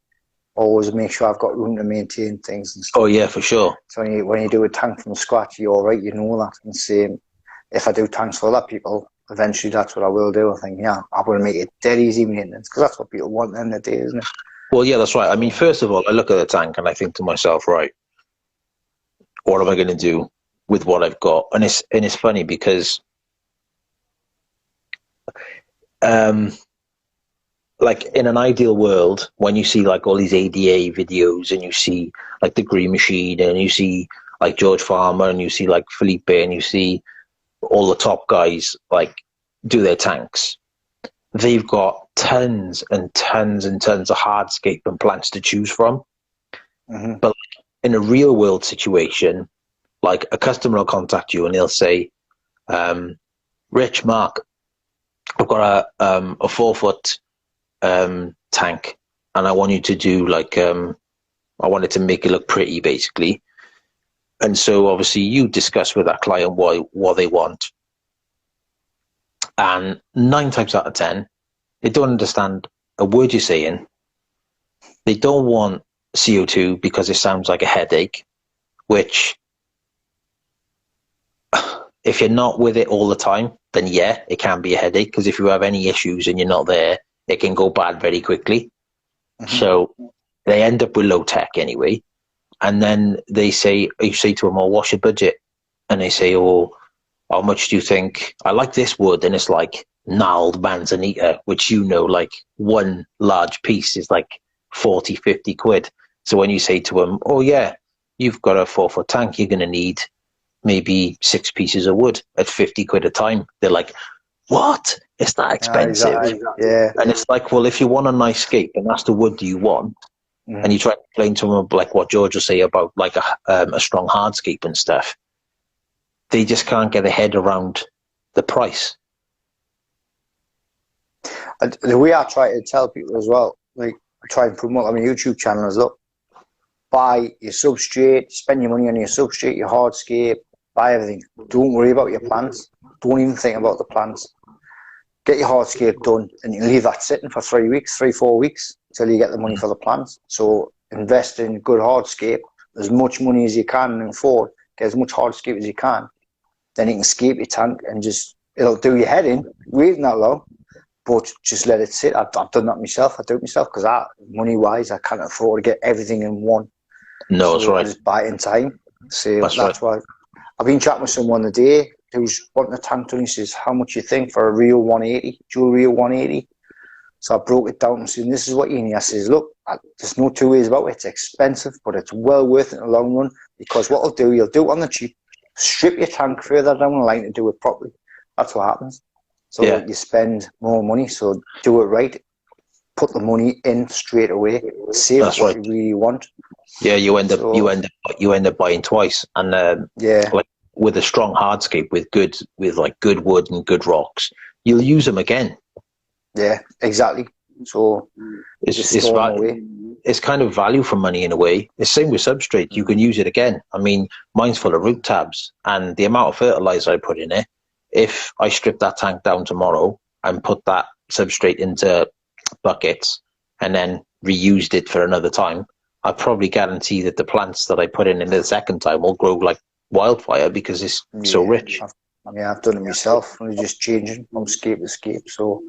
Always make sure I've got room to maintain things and stuff. Oh yeah, for sure. So when you do a tank from scratch, you're all right, you know that. And same, if I do tanks for other people, eventually that's what I will do. I think, I'm going to make it dead easy maintenance, because that's what people want in the day, isn't it? Well, yeah, that's right. I mean, first of all, I look at the tank and I think to myself, right, what am I going to do with what I've got? And it's funny because, like in an ideal world, when you see like all these ADA videos, and you see like the Green Machine, and you see like George Farmer, and you see like Felipe, and you see all the top guys like do their tanks, they've got tons and tons and tons of hardscape and plants to choose from. But like, in a real world situation, like a customer will contact you and they'll say, Rich, Mark, I've got a 4-foot tank, and I want you to do like, I wanted to make it look pretty, basically. And so obviously you discuss with that client what they want. And 9 times out of 10, they don't understand a word you're saying. They don't want CO2 because it sounds like a headache, which if you're not with it all the time, then yeah, it can be a headache, because if you have any issues and you're not there, it can go bad very quickly. So they end up with low tech anyway. And then you say to them, oh, what's your budget? And they say, oh, how much do you think? I like this wood. And it's like gnarled manzanita, which, like one large piece is like 40, 50 quid. So when you say to them, oh yeah, you've got a 4-foot tank, you're going to need maybe 6 pieces of wood at 50 quid a time. They're like, what? It's that expensive? Yeah. And it's like, well, if you want a nice scape and that's the wood you want, and you try to explain to them like what George will say about like a strong hardscape and stuff, they just can't get their head around the price. The way I try to tell people as well, like I try and promote on my YouTube channel, is look, buy your substrate, spend your money on your substrate, your hardscape, buy everything. Don't worry about your plants. Don't even think about the plants. Get your hardscape done, and you leave that sitting for 3 weeks, 4 weeks, till you get the money for the plants. So invest in good hardscape, as much money as you can afford, get as much hardscape as you can. Then you can scape your tank and it'll do your head in, waiting that long, but just let it sit. I've done that myself. I do it myself because money-wise, I can't afford to get everything in one. No, that's right. I just buy it in time. So that's why. I've been chatting with someone today who's wanting a tank done. He says, how much you think for a real 180, dual reel 180? So I broke it down and said, this is what you need. I says, look, there's no two ways about it. It's expensive, but it's well worth it in the long run, because what you'll do it on the cheap, strip your tank further down the line to do it properly. That's what happens. So you spend more money, so do it right. Put the money in straight away. Save what you really want. Yeah, you end up buying twice, and like with a strong hardscape with good wood and good rocks, you'll use them again. Yeah, exactly. So it's kind of value for money in a way. It's same with substrate. You can use it again. I mean, mine's full of root tabs, and the amount of fertilizer I put in it, if I strip that tank down tomorrow and put that substrate into buckets and then reused it for another time, I probably guarantee that the plants that I put in the second time will grow like wildfire, because it's so rich. I've done it myself. I'm just changing from scape to scape. So,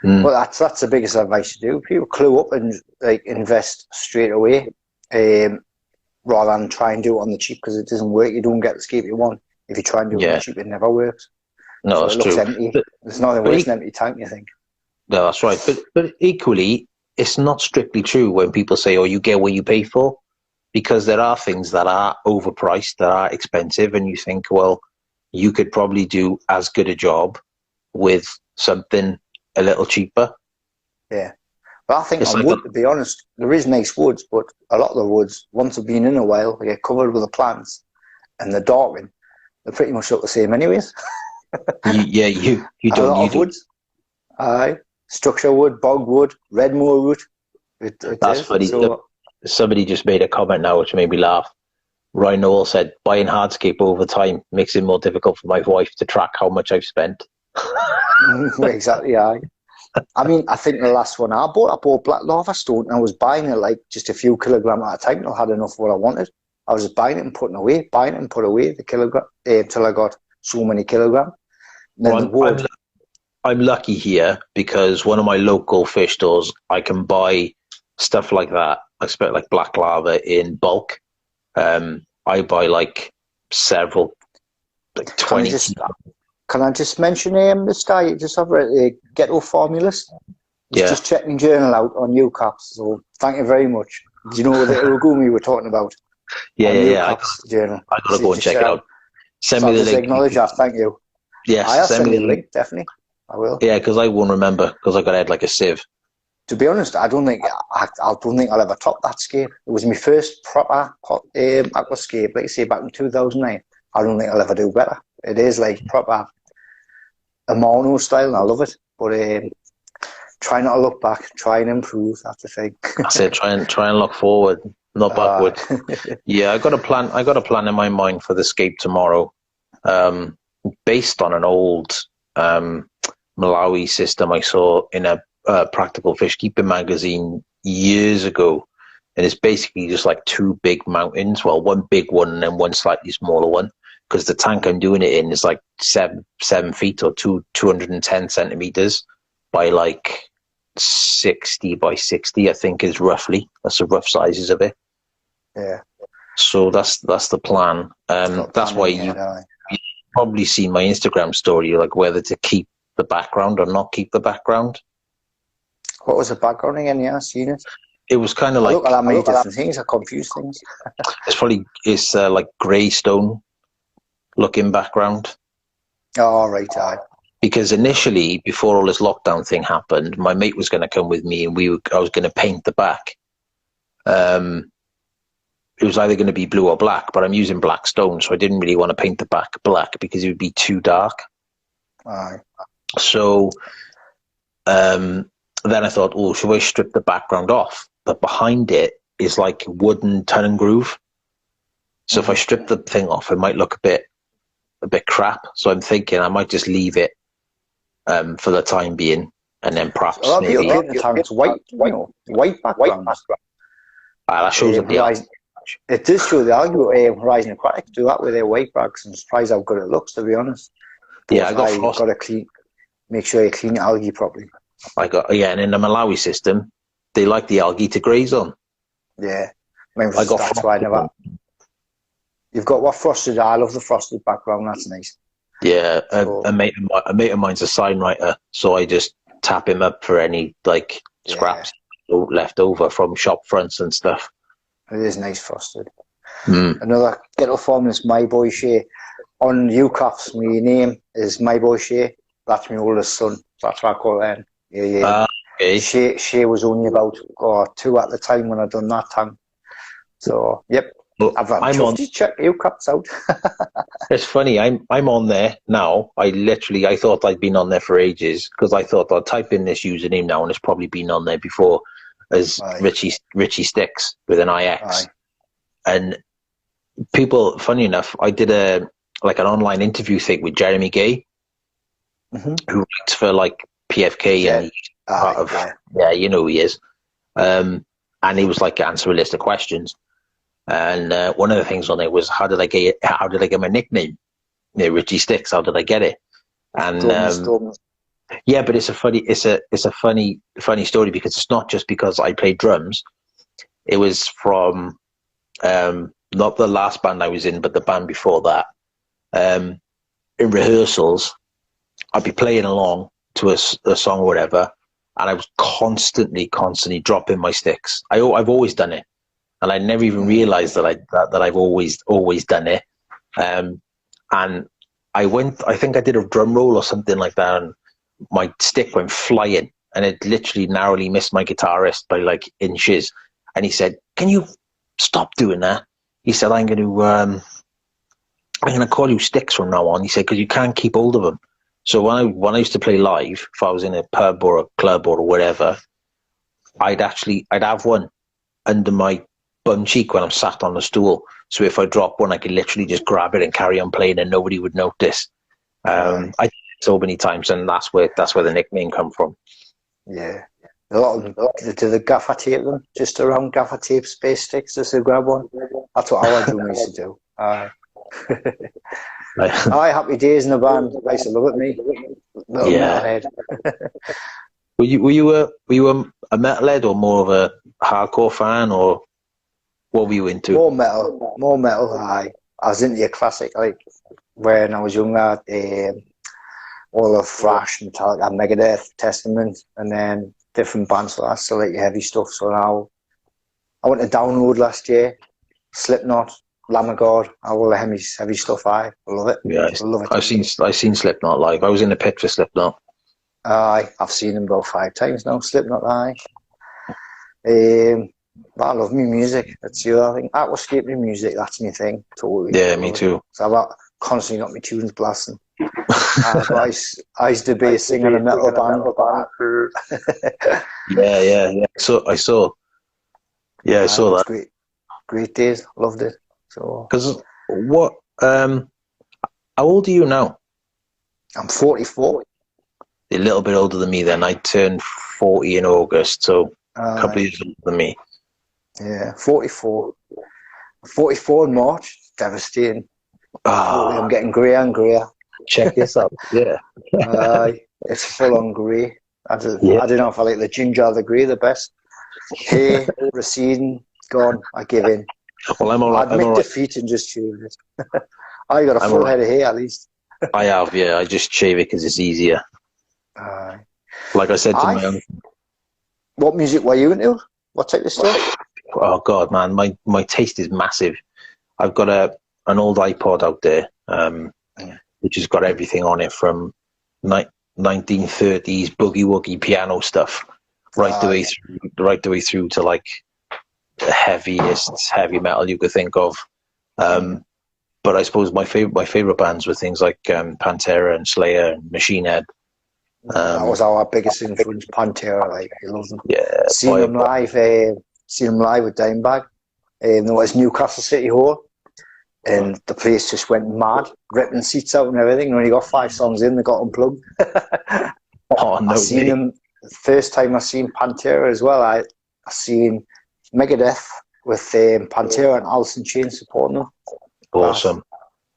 but that's the biggest advice to do. People clue up and like invest straight away, rather than try and do it on the cheap, because it doesn't work. You don't get the scape you want. If you try and do it on the cheap, it never works. No, so that's true. Empty. There's nothing worse than an empty tank, you think. No, that's right. But equally, it's not strictly true when people say, "Oh, you get what you pay for," because there are things that are overpriced, that are expensive, and you think, well, you could probably do as good a job with something a little cheaper. Yeah. But I think It's on like wood, to be honest, there is nice woods, but a lot of the woods, once they've been in a while, they get covered with the plants and they're darkening. They pretty much look the same anyways. you A don't lot you of do. woods. Aye. Structure wood, bogwood, redmoor root. It That's is. funny. So, Somebody just made a comment now which made me laugh. Ryan Noel said, "Buying hardscape over time makes it more difficult for my wife to track how much I've spent." exactly, aye. I mean, I think the last one I bought black lava stone, and I was buying it like just a few kilograms at a time until I had enough of what I wanted. I was just buying it and putting away, buying it and put away the kilogram until I got so many kilograms. Then Well, the wood. I'm lucky here because one of my local fish stores, I can buy stuff like that. I expect like black lava in bulk. I buy like several, like 20. Can I just mention this guy? Just over at the Ghetto Formulas. He's Yeah. just checking journal out on UCAPS. So thank you very much. Do you know the Urugumi we're talking about? Yeah. UCAPS journal. I gotta go and check it out. Send So me the just link. acknowledge that. Thank you. Yes, I'll send send me you the the link. Definitely, I will. Yeah, because I won't remember because I got to head like a sieve. To be honest, I don't think I'll ever top that scape. It was my first proper aquascape, like I say, back in 2009. I don't think I'll ever do better. It is like proper a mono style, and I love it. But try not to look back, try and improve. That's the thing. I said try and look forward, not backward. Yeah, I got a plan. I got a plan in my mind for the scape tomorrow, based on an old Malawi system I saw in a practical fish keeping magazine years ago, and it's basically just like two big mountains. Well, one big one and then one slightly smaller one. Because the tank I'm doing it in is like 7 feet or 210 centimeters by like 60 by 60, I think is roughly. That's the rough sizes of it. Yeah. So that's the plan. That's why you've probably seen my Instagram story, like whether to keep the background or not keep the background. What was the background again? Yeah, I've seen it. It was kind of like look at that many different things. I confuse things. It's like grey stone looking background. Oh, right, aye. Because initially, before all this lockdown thing happened, my mate was going to come with me, and I was going to paint the back. It was either going to be blue or black, but I'm using black stone, so I didn't really want to paint the back black because it would be too dark. Aye. So then I thought, oh, should I strip the background off? But behind it is like wooden turn and groove. So if I strip the thing off, it might look a bit crap. So I'm thinking I might just leave it for the time being, and then perhaps maybe the tank's white background. That shows up the algae. It does show the algae. Horizon Aquatics do that with their white bags, and surprised how good it looks, to be honest. But yeah, you've got to make sure you clean the algae properly. And in the Malawi system, they like the algae to graze on. Yeah, that's why I never. You've got what frosted? I love the frosted background. That's nice. Yeah, a mate of mine's a sign writer, so I just tap him up for any like scraps left over from shop fronts and stuff. It is nice frosted. Another Ghetto Formulist, my boy Shay. On UCAPS, my name is my boy Shay. That's my oldest son. That's what I call him. Yeah. Okay. Shay was only about 2 at the time when I done that tank. So yep. Well, check UCAPS out. It's funny. I'm on there now. I thought I'd been on there for ages because I thought I'd type in this username now, and it's probably been on there before as Richie Sticks with an IX. And people, funny enough, I did an online interview thing with Jeremy Gay, who writes for like PFK and he's part of you know who he is. And he was like answer a list of questions. And one of the things on there was how did I get my nickname? Richie Sticks. How did I get it? And yeah, but it's a funny story because it's not just because I played drums. It was from not the last band I was in, but the band before that. In rehearsals, I'd be playing along to a song or whatever, and I was constantly dropping my sticks. I've always done it, and I never even realised that I've always done it. And I think I did a drum roll or something like that, and my stick went flying, and it literally narrowly missed my guitarist by like inches. And he said, "Can you stop doing that?" He said, I'm going to call you Sticks from now on. He said, because you can't keep hold of them. So when I used to play live, if I was in a pub or a club or whatever, I'd have one under my bum cheek when I'm sat on the stool. So if I drop one, I could literally just grab it and carry on playing, and nobody would notice. I did it so many times, and that's where the nickname come from. Yeah. A lot of them, do the gaffer tape them just around gaffer tape space sticks just to grab one? That's what our drum used to do. Aye, happy days in the band. I used to love it, me. Little metalhead. Were you a metalhead or more of a hardcore fan, or what were you into? More metal. Aye, I was into your classic, like when I was younger. All of Thrash, Metallica, Megadeth, Testament, and then different bands. So I still like your heavy stuff. So now I went to download last year. Slipknot, Lamb of God, all the heavy stuff. I love it. Yeah, I love it. I've seen Slipknot live. I was in the pit for Slipknot. I've seen them about 5 times now. Slipknot. I love me music. That's the other thing. Aquascaping music. That's my thing. Totally. Yeah, me too. So I've constantly got my tunes blasting. I used to be a singer in a metal band. Yeah. I saw that. Great days. Loved it. So, because how old are you now? I'm 44. A little bit older than me. Then I turned 40 in August, so a couple of years older than me. Yeah, 44. 44 in March. Devastating. I'm getting greyer and greyer. Check this out. Yeah. It's full on grey. I don't know if I like the ginger or the grey the best. Hair receding, gone. I give in. Well, I'm all right. I'd admit defeat and just shave it. I got a full head of hair at least. I have, yeah. I just shave it because it's easier. Like I said to my own. What music were you into? What type of stuff? Oh God, man, my taste is massive. I've got an old iPod out there. Which has got everything on it from 1930s boogie woogie piano stuff, right the way through to like the heaviest heavy metal you could think of. But I suppose my favorite bands were things like Pantera and Slayer and Machine Head. That was our biggest influence. Pantera, like I love them. Yeah, seen them live with Dimebag. There was Newcastle City Hall. And the place just went mad, ripping seats out and everything. And when you got 5 songs in, they got unplugged. I seen them first time I seen Pantera as well. I seen Megadeth with Pantera and Alice in Chains supporting them. Awesome.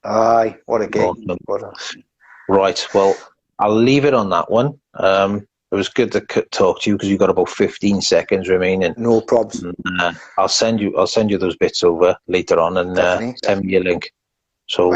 Aye, what a game. Awesome. Right, well, I'll leave it on that one. It was good to talk to you because you've got about 15 seconds remaining. No probs. I'll send you those bits over later on and send me a link. So.